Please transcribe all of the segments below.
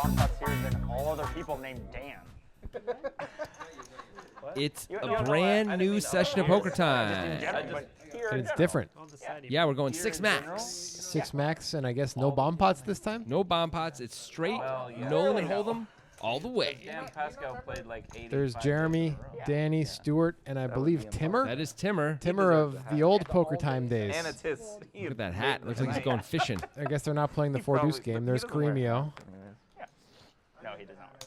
bomb pot series than all other people named Dan. It's a brand new session of Poker Time. And it's different. Yeah, we're going 6 max. 6 max, and I guess no bomb pots this time? No bomb pots. It's straight no limit hold'em all the way. Dan Pascal played like 80. There's Jeremy, Danny, Stuart, and I believe Timmer. That is Timmer. Timmer of the old Poker Time days. And it's his. Look at that hat. Looks like he's going fishing. I guess they're not playing the 4-deuce game. There's Caremio. No, he does not.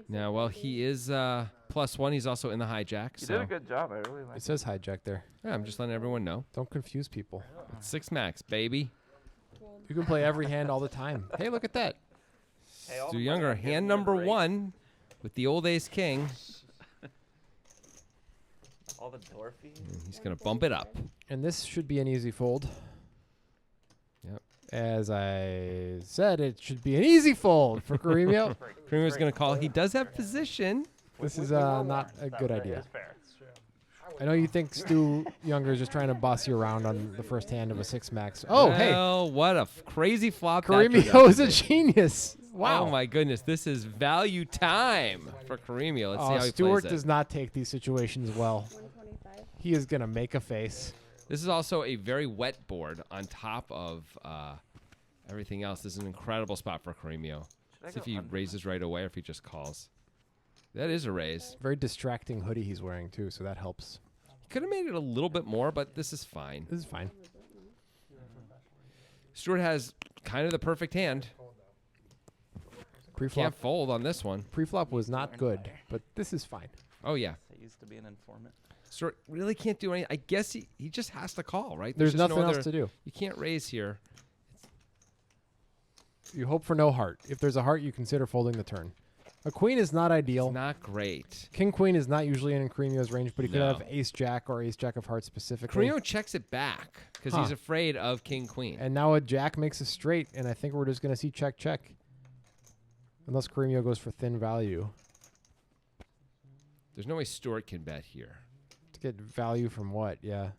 Now, well, he is +1. He's also in the hijack. You So did a good job. I really like It says hijack there. yeah, I'm just letting everyone know. Don't confuse people. It's 6 max, baby. You can play every hand all the time. Hey, look at that. Stu Younger, hand number 1 with the old ace king. all the Dorothy. He's going to bump it up. And this should be an easy fold. Yep. As I said, it should be an easy fold for Caremio. Creamer's going to call. He does have position. This is not a good idea. It's fair. I know you think Stu Younger is just trying to boss you around on the first hand of a 6 max. Oh, hey. Well, what a crazy flop. that Caremio turned is out a to be. genius. Wow. Oh, my goodness. This is value time for Caremio. Let's see how he Stuart plays it. does not take these situations well. 125. He is going to make a face. This is also a very wet board on top of everything else. This is an incredible spot for Caremio. See if he raises right away or if he just calls. That is a raise. Very distracting hoodie he's wearing, too, so that helps. He could have made it a little bit more, but this is fine. This is fine. Stuart has kind of the perfect hand. Pre-flop, Can't fold on this one. pre-flop was not good, but this is fine. Oh, yeah. I used to be an informant. Stuart really can't do anything. I guess he just has to call, right? There's just nothing no else other- to do. You can't raise here. You hope for no heart. If there's a heart, you consider folding the turn. A queen is not ideal. It's not great. King queen is not usually in Caremio's range, but he could No. have ace jack or ace jack of hearts specifically. Caremio checks it back because he's Huh. afraid of king queen. And now a jack makes a straight, and I think we're just going to see check check. Unless Caremio goes for thin value. There's no way Stuart can bet here. To get value from what? Yeah.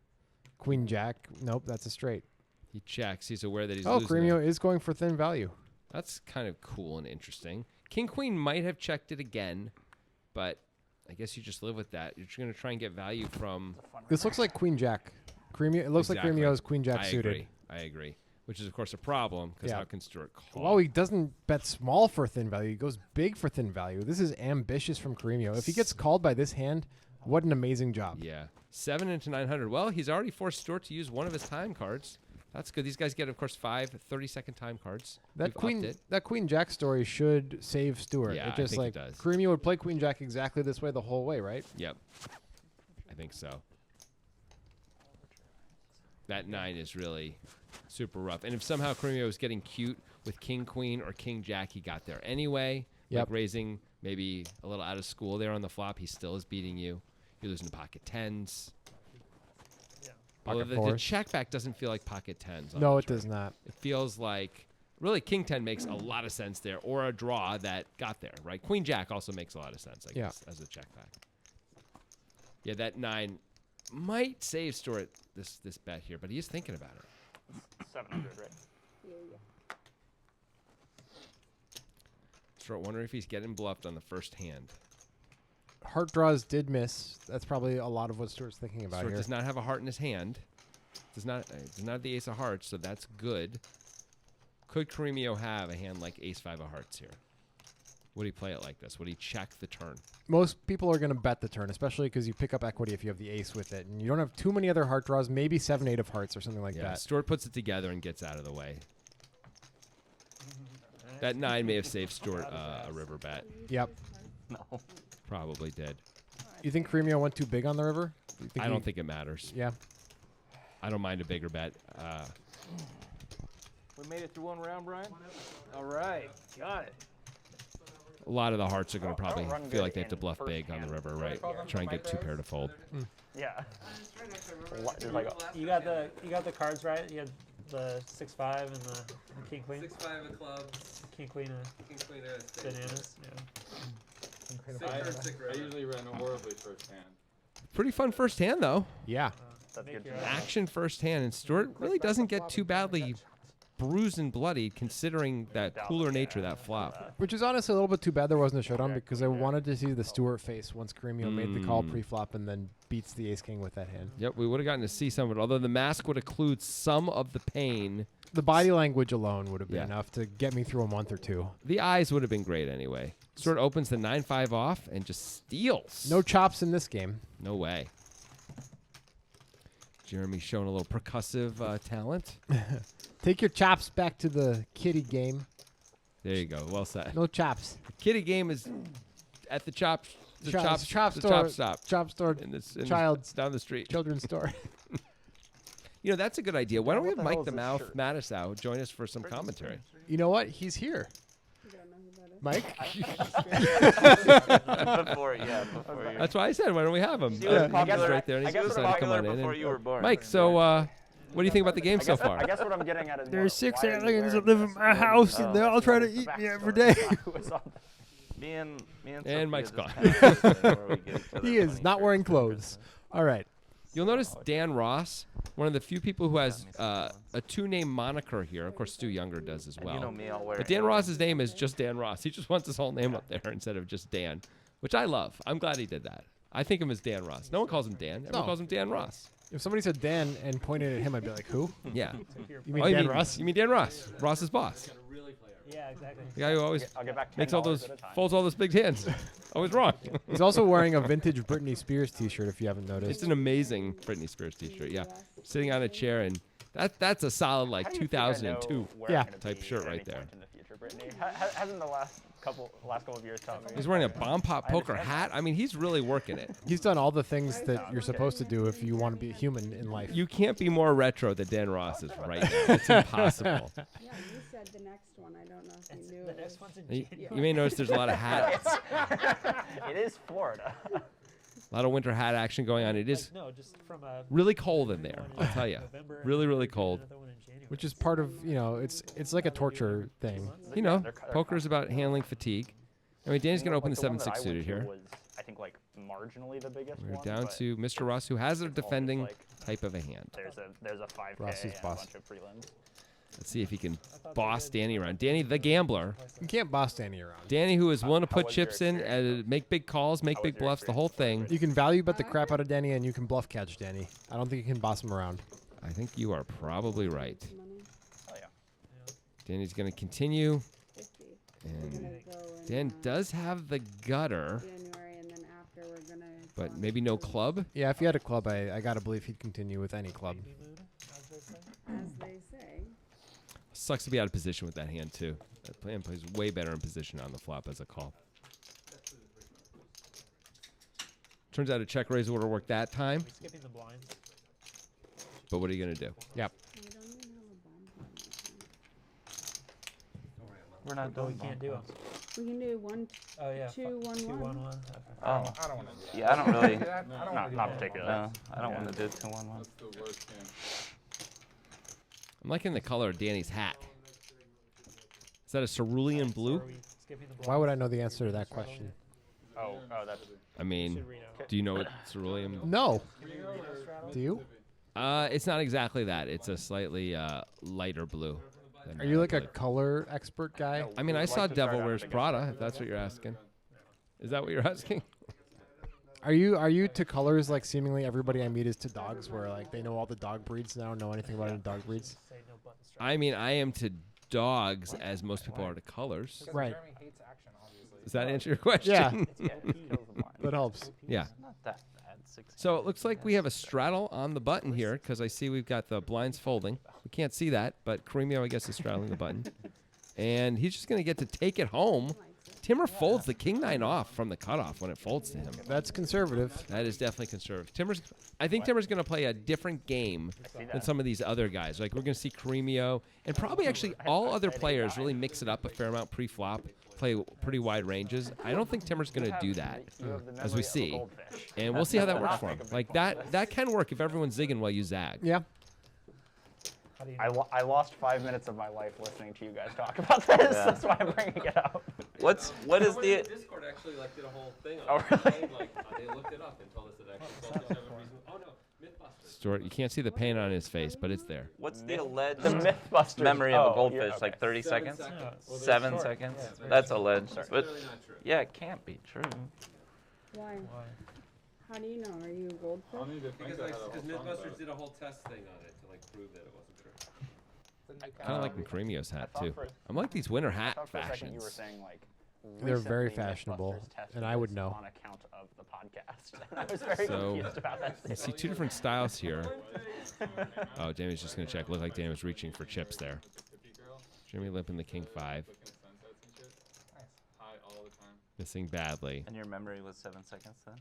Queen jack. Nope, that's a straight. He checks. He's aware that he's Oh, losing. Caremio it. is going for thin value. That's kind of cool and interesting. King queen might have checked it again, but I guess you just live with that. You're going to try and get value from. This looks like queen jack. Caremio. It looks Exactly. like Caremio is queen jack I suited. agree. I agree. Which is of course a problem because Yeah. how can Stuart call? Well, he doesn't bet small for thin value. He goes big for thin value. This is ambitious from Caremio. If he gets called by this hand, what an amazing job. Yeah, 7 into 900. Well, he's already forced Stuart to use one of his time cards. That's good. These guys get, of course, 5 30-second time cards. That We've upped it. that queen jack story should save Stuart. Yeah, it I just think it like does. Caremio would play queen jack exactly this way the whole way, right? Yep, I think so. That 9 is really super rough. And if somehow Caremio was getting cute with king queen or king jack, he got there anyway. Yep. Like raising maybe a little out of school there on the flop, he still is beating you. You're losing to pocket 10s. Although Pocket the fours. check back doesn't feel like pocket 10s. on No, the it turn. does not. It feels like really king 10 makes a lot of sense there, or a draw that got there, right? Queen jack also makes a lot of sense, I Yeah. guess, as a check back. Yeah, that 9 might save Stuart this bet here, but he is thinking about it. 700, right? Stuart wondering if he's getting bluffed on the first hand. Heart draws did miss. That's probably a lot of what Stuart's thinking about Stuart here. does not have a heart in his hand. Does not have the ace of hearts, so that's good. Could Caremio have a hand like ace 5 of hearts here? Would he play it like this? Would he check the turn? Most people are going to bet the turn, especially because you pick up equity if you have the ace with it. And you don't have too many other heart draws, maybe 7-8 of hearts or something like Yeah, that. Stuart puts it together and gets out of the way. That 9 may have saved Stuart a river bet. Yep. No. Probably did. You think Caremio went too big on the river? I don't think it matters. Yeah. I don't mind a bigger bet. We made it through one round, Brian. All right, got it. A lot of the hearts are going to probably run feel good like they have to in bluff first big on the hand. river, right? Try and get 2 pair to fold. Yeah. Just like You got the cards right. You had the 6-5 and the king queen. 6-5 of clubs, King queen king queen of spades. bananas. Yeah. I usually run horribly first hand. Pretty fun first hand, though. Yeah. that's good. Make your Action first hand. And Stuart really doesn't get too badly bruised and bloody, considering that cooler nature of that flop. Which is honestly a little bit too bad there wasn't a showdown because I wanted to see the Stewart face once Caremio made the call pre-flop and then beats the ace king with that hand. Yep, we would have gotten to see some of it. Although the mask would include some of the pain. The body language alone would have been Yeah. enough to get me through a month or two. The eyes would have been great anyway. Stewart opens the 9-5 off and just steals. No chops in this game. No way. Jeremy showing a little percussive talent. Take your chops back to the kitty game. There you go. Well said. No chops. The kitty game is at the chop Chop stop. Chop store. Child's down the street. Children's store. You know, that's a good idea. Why don't we what have the hell Mike is the this Mouth shirt? Matisow join us for some commentary? You know what? He's here. Mike? Before you. That's why I said, why don't we have him? He was He's popular- right there, and I he's guess decided we're to come on in. before and- you were born. Mike, so what do you think about the game so far? I guess what I'm getting at is There's more, 6 why are you aliens that wearing live in this? my What is house, the- and they're all trying to what is eat the me every backstory? day. Who is on that? Me and And Sophia Mike's just gone. had this before we get each other He is money not for wearing clothes. All right. You'll notice Dan Ross, one of the few people who has a two-name moniker here. Of course, Stu Younger does as And well. you know me, I'll wear But Dan Ross's name is just Dan Ross. He just wants his whole name up there instead of just Dan, which I love. I'm glad he did that. I think of him as Dan Ross. No one calls him Dan. Everyone No. calls him Dan Ross. If somebody said Dan and pointed at him, I'd be like, who? Yeah. You mean Oh, Dan Ross? You mean Dan Ross? Ross's boss. Yeah, exactly. The guy who always I'll get back makes all $10 those, at a time. folds all those big hands. Always wrong. He's also wearing a vintage Britney Spears t-shirt, if you haven't It's noticed. an amazing Britney Spears t-shirt. Yeah. Sitting on a chair, and that's a solid like How do you think I know 2002. where Yeah. I'm gonna Type be shirt at right any there. point in the future, Brittany? Hasn't the last couple of years taught me? He's wearing a bomb pop I poker understand hat. I mean, he's really working it. He's done all the things that you're supposed to do if you want to be a human in life. You can't be more retro than Dan Ross is right now. It's impossible. Yeah, you said the next one. I don't know if you knew The it next was. one's in You, January. you may notice there's a lot of hat, It is Florida. a lot of winter hat action going on. It is No, just from a really cold in there. I'll tell you, November, really, really and cold. another one in January. Which is part of, it's like a torture thing. You know, They're poker is about handling fatigue. I mean, Danny's gonna open the Like, one 7-6 that I suited went to here. Was, I think like marginally the biggest We're one. down but to Mr. Ross, who has a it's always, defending like, type of a hand. There's a 5K Ross is and boss. a bunch of prelims. Let's see if he can boss Danny around. Danny, the gambler. You can't boss Danny around. Danny, who is willing to How put was your chips in, experience? make big calls, make How big was your bluffs, the whole thing. You can value bet the crap out of Danny, and you can bluff catch Danny. I don't think you can boss him around. I think you are probably right. Money, Oh yeah. Danny's going to continue. 50. We're And gonna go in, Dan does have the gutter, January, and then after we're gonna. but go maybe into no the- club. Yeah, if he had a club, I gotta believe he'd continue with any club. Baby mood, as they say. As they say. Sucks to be out of position with that hand, too. That plan plays way better in position on the flop as a call. Turns out a check raise order worked that time, We're skipping the blinds. but what are you going to do? Yep. We don't even have a bomb plan this We're not No, we doing can't do them. time. We can do 1, Oh yeah. 2, 1, 2, 1, 1. 1. Okay. Oh, I don't want to do yeah, I don't really. Not particularly. No, I don't want to do 2, 1, 1. That's the worst game. I'm liking the color of Danny's hat. Is that a cerulean blue? So are we skipping the blinds? Why would I know the answer to that question? Oh, that's. I mean, Should read out. do you know what cerulean? No. Do you? It's not exactly that. It's a slightly lighter blue. than Are you like a blue. color expert guy? I mean, I Like saw to start Devil out Wears against Prada. the If that's what you're asking. Is that what you're asking? Are you to colors like seemingly everybody I meet is to dogs, where like they know all the dog breeds and I don't know anything about any dog breeds? Say no button strike. I mean, I am to dogs as most people are to colors. Right. Does that answer your question? Yeah, Yeah, he kills the blind. that helps. Yeah. Not that bad. 6. So it looks like we have a straddle on the button here because I see we've got the blinds folding. We can't see that, but Caremio, I guess, is straddling the button. And he's just going to get to take it home. Timmer folds the king-9 off from the cutoff when it folds to him. That's conservative. That is definitely conservative. I think Timmer's going to play a different game than some of these other guys. Like, we're going to see Caremio and probably actually all other players really mix it up a fair amount pre-flop, play pretty wide ranges. I don't think Timmer's going to do that, You have the as we memory of a see. goldfish. And we'll see how that works for him. Like, that can work if everyone's zigging while you zag. Yeah. How do you I lost 5 minutes of my life listening to you guys talk about this. Yeah. That's why I'm bringing it up. What is the? Discord actually like did a whole thing Oh, on really? it. Like they looked it up and told us that actually 12 to 7 reasons. Oh no, Mythbusters. Stuart, you can't see the pain on his face, but it's there. What's the alleged The Mythbusters. memory of a Oh, goldfish? yeah, okay. Like 30 seconds? No, well, 7 short. seconds? Yeah, it's very That's short. alleged. Sorry. But Really not true. yeah, it can't be true. Why? Why? How do you know? Are you a goldfish? I'll need to think Because I had a whole song about Mythbusters it. did a whole test thing on it to like prove that it wasn't true. It's Kind of like Cremio's hat thought too. for- I'm like these winter I hat thought for a second you were fashions. saying like. They're very recently fashionable, Mythbusters tested and I would this know. on account of the podcast. And I was very So, confused about that. You see two different styles here. Oh, Jamie's just gonna check. Looked like Jamie was reaching for chips there. Jimmy limping the king 5, Looking at sunsets and shit. High all the time. missing badly. And your memory was 7 seconds then?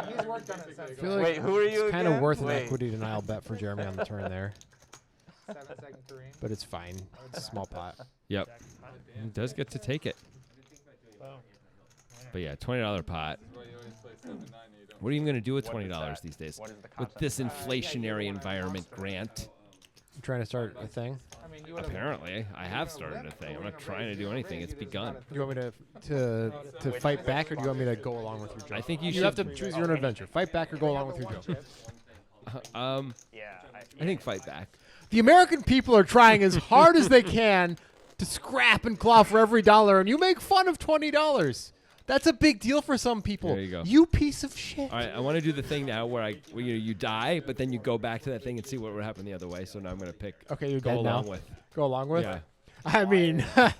He's worked on it since. I feel like Wait, who are you it's kind of again? worth an Wait. equity denial bet for Jeremy on the turn there, 7-second Kareem. but it's fine. It's a small pot. Yep, Jack five. he does get to take it. Boom. But yeah, $20 pot. That's why you always play 7-9 and you don't. What are you gonna do with What is $20 that? these days? What is the With concept this of that? inflationary environment, Grant. I'm trying to start a thing. I mean, you would've- Apparently, I have started a thing. I'm not trying to do anything. It's begun. Do you want me to fight back, or do you want me to go along with your joke? I think you You have to should. choose your own adventure. Fight back or go along with your joke. Yeah. I think fight back. The American people are trying as hard as they can to scrap and claw for every dollar, and you make fun of $20. That's a big deal for some people. There you go. You piece of shit. All right, I want to do the thing now where you die, but then you go back to that thing and see what would happen the other way. So now I'm gonna pick. Okay, you're Go dead now. along with. Go along with. Yeah. I mean, Number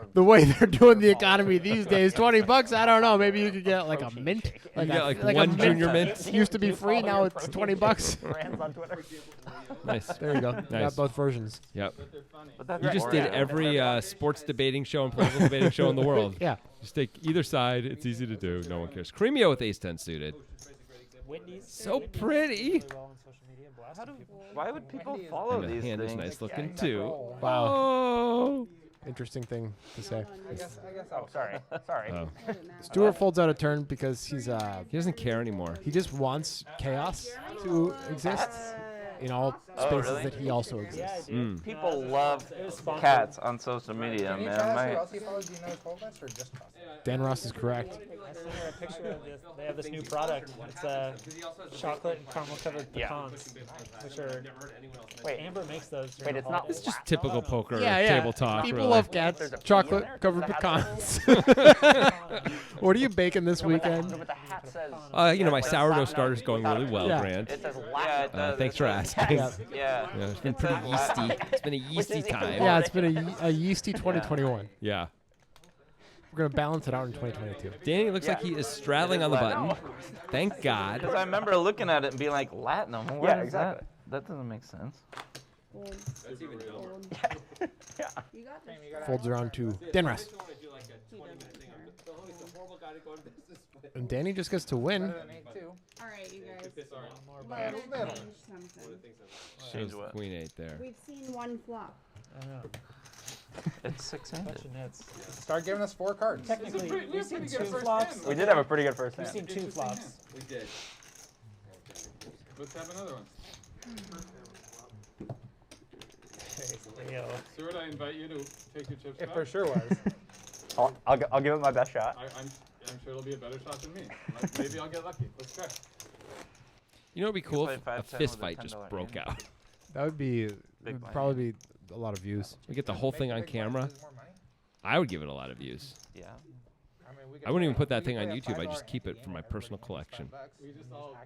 of the way they're doing the economy these days, $20. I don't know. Maybe you could get like a mint. You get like a one junior mint. mint. Used to be You free. follow Now your it's protein $20. brands on Twitter. Nice. There you go. You Nice. got both versions. Yep. But that's You just did boring. every sports debating show and political debating show in the world. Yeah. Just take either side. It's easy to do. No one cares. Cremio with ace-10 suited. Whitney's So Whitney's pretty. really well on social media, blasting people. Why would people follow And the these hand is things? nice looking too. Wow. Oh. Interesting thing to say. I guess Oh, sorry. Sorry. Oh. Stuart folds out a turn because he's He doesn't care anymore. he just wants chaos to exist in all Oh, spaces really? that he also exists. Yeah, dude. People love It was sponsored. cats on social media, Can you man. tell us who My, else he follows? Do you know his whole list or just us? Dan Ross is correct. I sent her a picture of this. They have this new product. It's chocolate and caramel covered Yeah. pecans, which are Wait. Amber makes those. Wait, during it's the not. holidays. Just typical poker Yeah, table talk. People really. love cats. There's a pea in Chocolate there? covered Does the hat pecans. say- What are you baking this But the weekend? but the hat says. You know, my like sourdough platinum starter's going really well, Yeah. Grant. It says yeah, Latin. it does. Thanks It for says- asking. Yeah. Yeah. Yeah, it's been It pretty says yeasty. Latin. It's been a yeasty is even time. Yeah, it's been a yeasty 2021. Yeah. We're gonna balance it out in 2022. Danny looks like he is straddling on the Latin. button. Thank God. Because I remember looking at it and being like, Latinum? What Yeah, is exactly. That doesn't make sense. Gold. That's even Gold. Yeah. You got this. Folds around to Denras. And Danny just gets to win. Better than 8-2. All right, you guys. More Let's Little. change something. Shows Change what? Queen 8 there. We've seen one flop. I know. It's 6-handed. Bunch of nits. Start giving us 4 cards. Technically, we we've have seen pretty two good first flops. hand. We did have a pretty good first We've hand. seen two flops. We did. Let's have another one. Yo, Stuart, I invite you to take your chips It back. for sure was. I'll give it my best shot. I'm sure it'll be a better shot than me. Maybe I'll get lucky. Let's try. You know, it'd be cool play if a 5-10 fist with a fight just $10 broke hand. out. That would be Big would money. probably be a lot of views. We get the whole thing on camera. I would give it a lot of views. Yeah. I wouldn't even put that thing on YouTube. I just keep it for my personal collection. We just all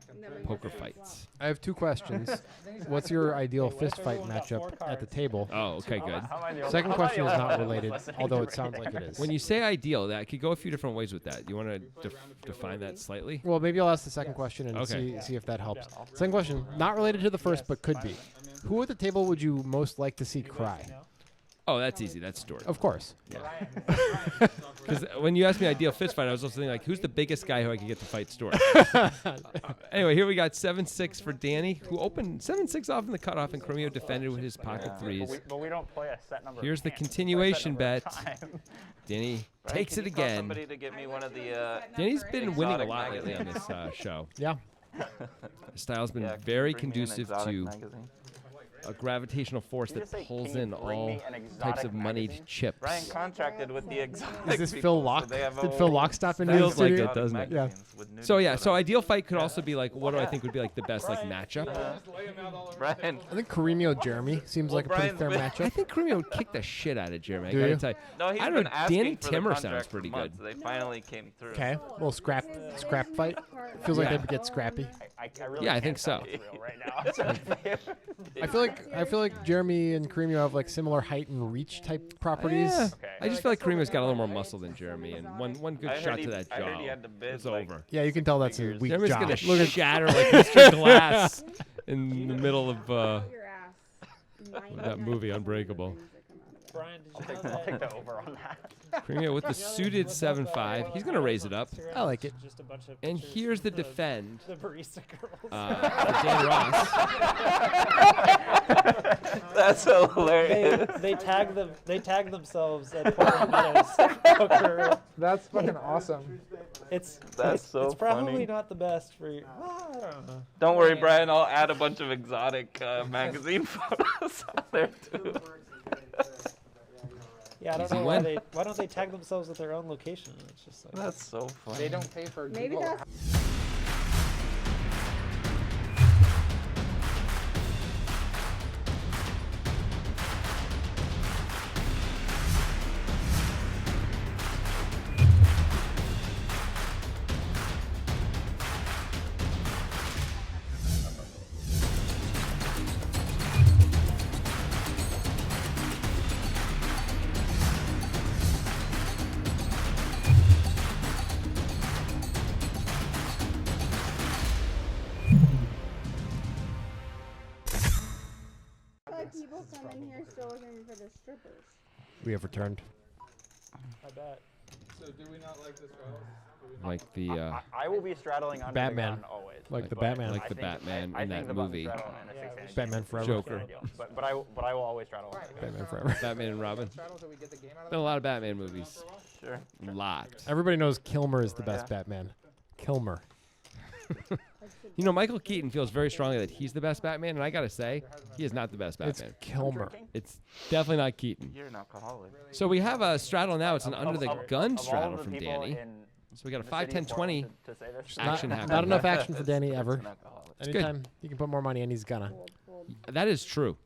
Poker fights. I have 2 questions. What's your ideal fist fight matchup at the table? Oh, okay, good. How am I the only- Second how am I the question is only not one related, listening although to it sounds right like now? it is. When you say ideal, that could go a few different ways with that. You want to define that slightly? Well, maybe I'll ask the second question and Okay. see if that helps. Second question, not related to the first, but could be. Who at the table would you most like to see cry? Oh, that's easy. That's Stuart. Of course. Because when you asked me ideal fist fight, I was also thinking, like, who's the biggest guy who I could get to fight Stuart? Anyway, here we got 7-6 for Danny, who opened 7-6 off in the cutoff, and Cremio defended with his pocket But threes. we don't play a set number. of Here's the hands. We play a set continuation number of bet. time. Danny Brian, takes can it you tell again. somebody to get me one of the. Danny's been winning a Exotic lot lately on magazine. this show. Yeah. His style's been Yeah, can you very bring me an conducive exotic to magazine? a gravitational force Did you that just say, pulls "Can you in bring all me an types exotic of moneyed magazine?" chips. Brian contracted with the exotic. Is this people, Phil so Lock? they have Did a Phil whole Lock stop in stack the Feels like studio? it, doesn't it? Yeah. magazines with nudie So yeah, photos. so ideal fight could also be like, what do I think would be like the best like matchup? Just lay 'em out all over Brian. I think Carino Jeremy seems like a pretty Brian's fair been- I matchup. think Carino would kick the shit out of Jeremy. Do I you? gotta tell you. No, he's I don't been know. asking Danny for the Timmer contract sounds for pretty months. good. They finally came through. Okay, a little scrap fight. Feels like Yeah. they would get scrappy. I really Yeah, I can't think tell so. it's real right now. I feel like Jeremy and Carino have like similar height and reach type properties. Yeah. Okay. I just feel like Carino's got a little more muscle than Jeremy, and one good I heard shot he- to that I jaw. heard he had to bid, It's like, over. Yeah, you can tell that's a Figures. weak Jeremy's jaw. gonna Look at shatter like Mr. Glass in the middle of Your ass. that movie, Unbreakable. Brian, did you I'll know take that? the over on that. Carino with the suited 7-5. He's gonna raise it up. I like it. Just a bunch of And pictures here's of the defend The barista girls. for Dan Ross. That's hilarious. they tag them. They tag themselves at Portland Meadows poker. That's fucking awesome. It's That's so It's probably funny. not the best for you. Well, I don't know. Don't worry, Brian. I'll add a bunch of exotic magazine photos on there too. Yeah, I don't Easy know win. why don't they tag themselves with their own location? It's just like That's so funny. They don't pay for Maybe Google. that's like people come in here still looking for the strippers. We have returned. I bet. So do we not like this straddle? Do we not? Like the I will be straddling under Batman. the gun always. Like the but Batman. Like I the think- Batman I in think that the button movie. straddle in a Yeah, 6-inch Batman game is Forever. Joker. ideal. But I will always straddle under the gun. Batman forever. Batman and Robin. Straddle till we get the game out of Been a lot of Batman movies. Sure. Lot. Everybody knows Kilmer is the best Yeah. Batman. Kilmer. You know, Michael Keaton feels very strongly that he's the best Batman, and I gotta say, he is not the best It's Batman. Kilmer. It's definitely not Keaton. You're an alcoholic. So we have a straddle now. It's an under the gun Of all straddle of the from people Danny. in So we got a the 5, city 10, forum 20. to say this. Action not, happening. not enough action for It's- Danny it's ever. an alcoholic. good. Anytime you can put more money in, he's gonna. Fold. That is true.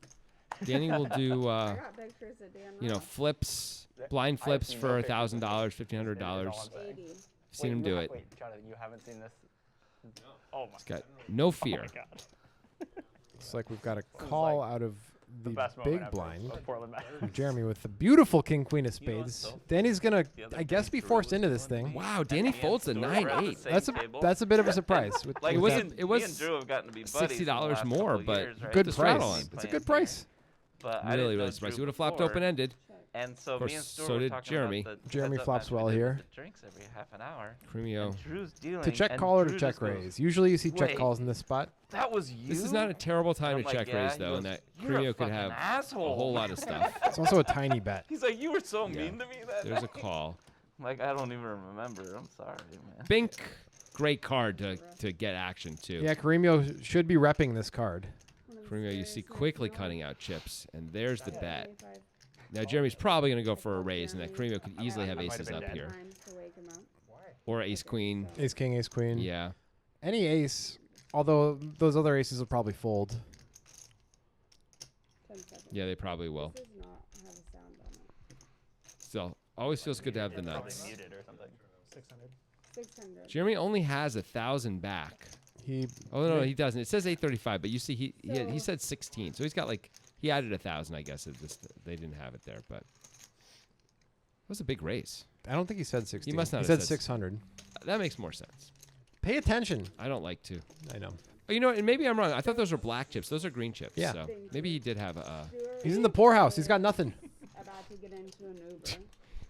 Danny will do, I got pictures of Dan you know, Ross. flips, blind I've flips seen for no pictures of $1,000, this. $1,500. Is all I'm saying. 80. Seen Wait, him do it. Wait, Jonathan, you haven't seen this? Oh my He's got no Oh fear. my God. It's like we've got a call out of The the best moment big ever blind. of Portland Matters. from Jeremy with the beautiful King Queen of You know what's Spades. so Danny's gonna, The other I guess, day, be Drew forced was into this doing thing. Wow, Danny Me and folds a Stu were at the 9-8. same That's table. a bit of a surprise. With, Like It with was that. a- me it was and Drew have gotten to be buddies for the $60 last more, couple but years, right? good the price. straddle on. It's a Playing good price. together. But I Really, didn't really know surprised. He Drew would have flopped before, open-ended. And so course, me and Stu so were did talking Jeremy. about the Jeremy heads-up flops match we well did here. with the drinks every half an hour. Cremio. And Drew's dealing. To check and call or to Drew check just goes, raise. Usually you see check "Wait, calls in this spot. That was you. This is not a terrible time And to I'm like, check "Yeah." raise, He though, goes, and that "You're a Cremio could fucking have asshole. a whole lot of stuff. It's also a tiny bet. He's like, you were so Yeah. mean to me that There's a night." call. Like, I don't even remember. I'm sorry, man. Bink, great card to get action, too. Yeah, Carino should be repping this card. Cremio, you see quickly cutting out chips, and there's the bet. Now, Jeremy's probably going to go for a raise, and that Cremio could easily have I might have aces been up dead. here. To wake him up. Or ace-queen. Ace king, ace queen. Yeah. Any ace, although those other aces will probably fold. 10 seconds. Yeah, they probably will. This does not have a sound on it. Still, always feels good to have the Probably nuts. muted or something. 600. 600. Jeremy only has 1,000 back. He Oh no, he doesn't. It says 835, but you see, he So- said 16, so he's got like he added 1,000, I guess. They didn't have it there, but it was a big race. I don't think he said 16. must not He have said said 600. That makes more sense. Pay attention. I don't like to. I know. Oh, you know, what, and maybe I'm wrong. I thought those were black chips. Those are green chips. Yeah. So maybe he did have a. Stuart He's in the poorhouse. He's got nothing. about to get into an Uber,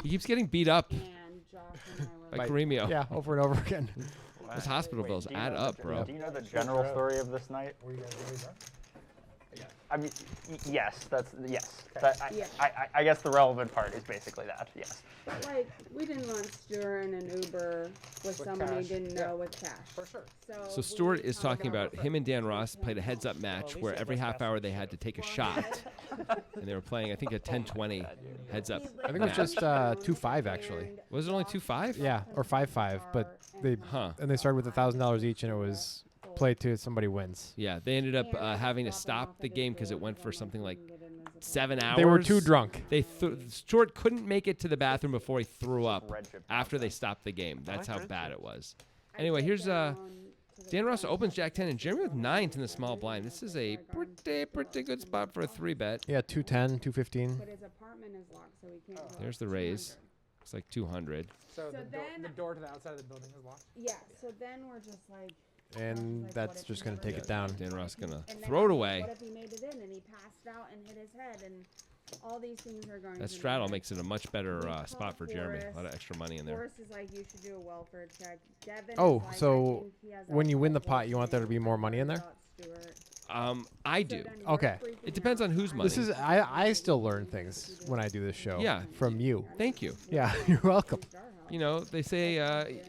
He keeps getting beat up and Josh and I were by By- Cremio. Yeah, over and over again. Those hospital bills do you add know up, the, bro. Do you know the general story of this night? I mean, yes, yes. Okay. Yeah. I guess the relevant part is basically that. Yes. Like, we didn't want Stuart in an Uber with someone cash. he didn't know with cash. For sure. So we Stuart is talked talking about him and Dan Ross played a heads-up match where every half hour they had to take a shot, and they were playing I think a 10-20 heads-up. I think it was just 2-5 actually. Was it only 2-5? Yeah, or 5-5, but they and they started with $1,000 each, and it was play to somebody wins. Yeah, they ended up having to stop the game because it went for something like 7 hours. They were too drunk. Stuart couldn't make it to the bathroom before he threw up after they stopped the game. That's how bad it was. Anyway, here's Dan Ross opens Jack 10 and Jeremy with 9s in the small blind. This is a pretty good spot for a 3-bet. Yeah, 210, 215. But his apartment is locked, so he can't go There's the up raise. It's like 200. So, So the then- door to the outside of the building is locked. Yeah, so then we're just like. And that's just going to take it down. Dan Ross gonna and then throw it away. What if he made it in and he passed out and hit his head and all these things are going That to straddle matter. makes it a much better We spot for call Jeremy. A Forrest. lot of extra money in there. Forrest is like, you should do a welfare check. Devin Oh, is like, so I think he has when you win the alcohol pot, you want there to be more money in there? without Stuart. I do. So then you're Okay. freaking It depends out. on whose money. This is I still learn things when I do this show. Yeah. From you. Thank you. Yeah, you're welcome. You know, they say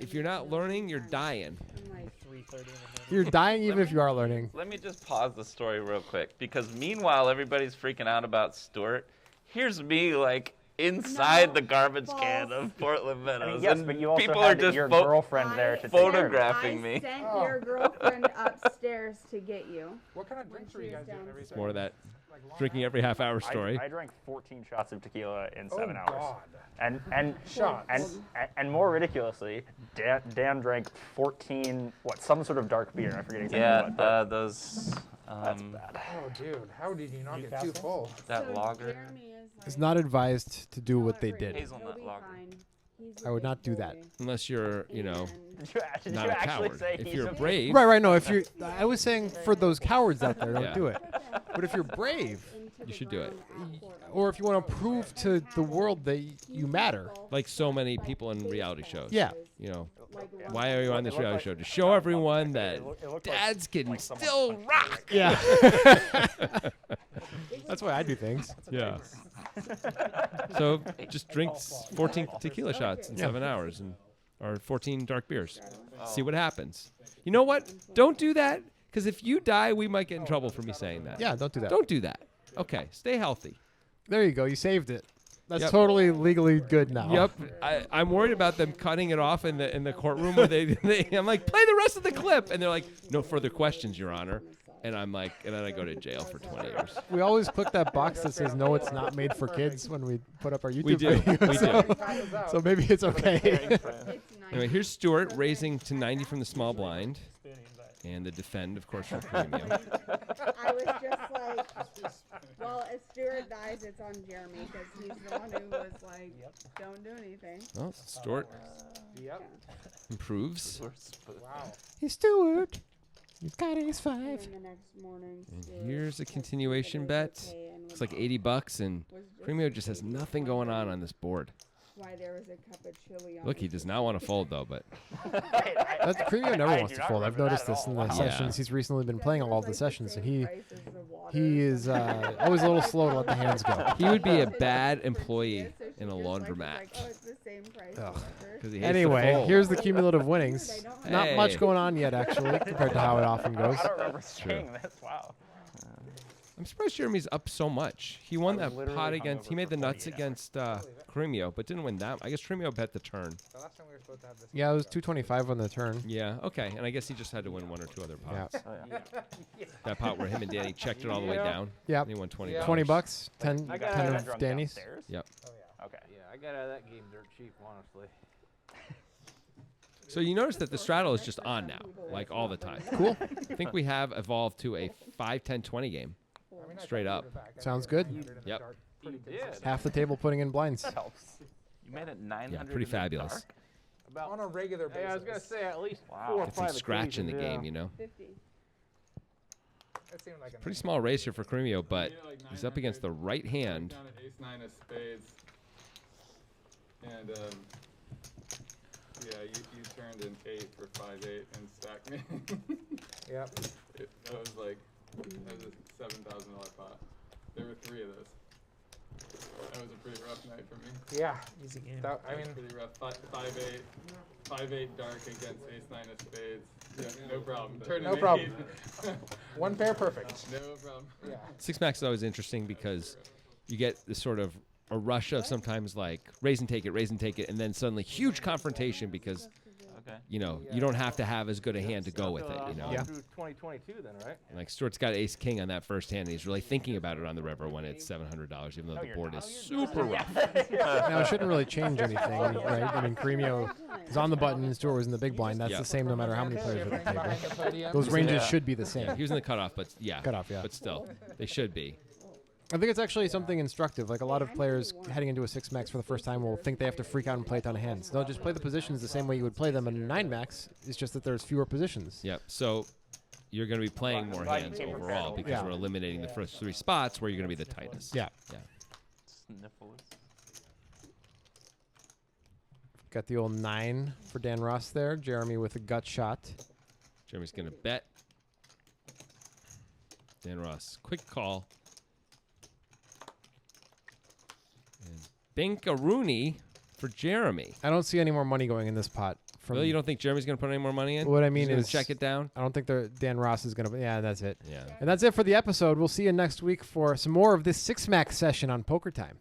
if you're not learning, you're dying. I'm like, 3:30 in the morning. You're dying even if you are learning. Let me just pause the story real quick because meanwhile everybody's freaking out about Stuart. Here's me like inside No, the garbage false. can of Portland I Meadows. mean, yes, and but you also people had are just your girlfriend there to take care of it. photographing me. I sent your girlfriend upstairs to get you. What kind of When drinks were she you was guys doing every downstairs. More of that Like Long drinking every half hour story. I drank 14 shots of tequila in Oh 7 hours. God. And Shots. and more ridiculously, Dan drank 14 some sort of dark beer. I forget exactly what. But Those that's bad. Oh dude, how did you not get too Newcastle? full? that So lager. Jeremy is It's like, not advised to do "No, what they it really did. Hazelnut will be lager. fine. He's I a would big not do that. boy." Unless you're, you know, And Did not you a actually coward. say If he's you're a- brave, Right, no. If you're, I was saying for those cowards out there, don't Yeah. do it. But if you're brave, into You the should do it. ground at Portland. or if you want to prove to the world that you matter, like so many people in reality shows. Yeah. You know, Like, why are you on this It looked reality like- show? To show everyone that It looked like- dads can like someone still punched rock. yeah. That's why I do things. Yeah. So just drinks 14 tequila shots in 7 hours or 14 dark beers. See what happens. You know what? Don't do that because if you die, we might get in trouble for me saying that. Yeah, don't do that. Don't do that. Okay. Stay healthy. There you go. You saved it. That's Yep. totally legally good now. Yep. I'm worried about them cutting it off in the courtroom where I'm like, play the rest of the clip, and they're like, no further questions, Your Honor. And I'm like, and then I go to jail for 20 years. We always click that box that says no, it's not made for kids when we put up our YouTube We do. videos. We do. So maybe it's okay. It's nice. Anyway, here's Stuart raising to 90 from the small blind, Spinning, but and the defend, of course, from Premium. I was just like, well, if Stuart dies, it's on Jeremy because he's the one who was like, don't do anything. Well, Stuart Yep. improves. Wow. Hey, Stuart. You've got ace And 5. then the next morning, And Stuart here's a texted me continuation that it was bet. okay and It's was like $80, and was Premium just has nothing going on this board. why there was a cup of chili on Look, he the does not want to fold, though, but That's Premium never I wants do to not fold. I've remember noticed that at this in all. the Wow. sessions. He's recently been playing all of the Like sessions, and same price as the water he or is something. always a little slow to let the hands go. he would be a So bad she employee just, so she in a just, laundromat. Like, oh, it's the same price. Ugh. whatever. because he hates to Anyway, fold. here's the cumulative winnings. Dude, I don't Not Hey. much going on yet, actually, compared to how it often goes. I don't remember saying this. Wow. I'm surprised Jeremy's up so much. He won I that was literally pot against. He hungover made the for nuts 48 against Cremio, but didn't win that. I guess Cremio bet the turn. The last time we were supposed to have this. Yeah, it was 225 on the turn. Yeah, okay. And I guess he just had to win one or two other Yeah. pots. That pot where him and Danny checked it all the way down. Yep. And he won $20. Yeah. 20 bucks, 10, I got 10 out of drunk Danny's. downstairs? Yep. Oh yeah. Okay. Yeah, I got out of that game dirt cheap, honestly. So you notice that the straddle is just on now, like all the time. Cool. I think we have evolved to a 5-10-20 game. I mean, I Straight tried to up. get it back. I Sounds mean, good. I did it in the Yep. dark You pretty did. consistent. Half the table putting in blinds. That helps. You made it 900. Yeah, pretty in the fabulous. dark? About, On a regular basis. hey, I was gonna say at least Wow. 4 or Get some 5 scratch in the occasions, game, you know. 50. It seemed like a Pretty small race here for Cremio, but You know, like he's up against the 900, right hand. Down at ace 9 of spades. And yeah, you turned an 8 for 5-8 and stacked me. Yep. That was like That was a $7,000 pot. There were 3 of those. That was a pretty rough night for me. Yeah. Easy game. That, I That was mean, pretty rough. 5-8, 5-8 dark against ace-9 of spades. Yeah, no problem. Turn No an problem. 8. one pair perfect. No problem. Yeah. Six max is always interesting because you get this sort of a rush of sometimes like raise and take it, and then suddenly huge confrontation because Okay. you know you don't have to have as good a hand to go with it. You know, Yeah. Through 2022 then, right? like Stuart's got ace king on that first hand, and he's really thinking about it on the river when it's $700, even though the board is super rough. Now it shouldn't really change anything, right? I mean, Cremio is on the button, and Stuart was in the big blind. That's Yeah. the same no matter how many players are at the table. Behind the podium. Those ranges Yeah. should be the same. Yeah, he was in the cutoff, but yeah, Cutoff, yeah. but still, they should be. I think it's actually something instructive. Like a lot of players heading into a 6-max for the first time will think they have to freak out and play a ton of hands. They'll just play the positions the same way you would play them in a 9-max. It's just that there's fewer positions. Yep. So you're going to be playing more hands overall because Yeah. we're eliminating the first 3 spots where you're going to be the tightest. Yeah. Yeah. Sniffles. Got the old 9 for Dan Ross there. Jeremy with a gut shot. Jeremy's going to bet. Dan Ross, quick call. And Binkaroonie for Jeremy. I don't see any more money going in this pot. From Really, you don't think Jeremy's going to put any more money in? What I mean He's gonna is check it down. I don't think Dan Ross is going to. Yeah, that's it. Yeah. And that's it for the episode. We'll see you next week for some more of this 6-max session on Poker Time.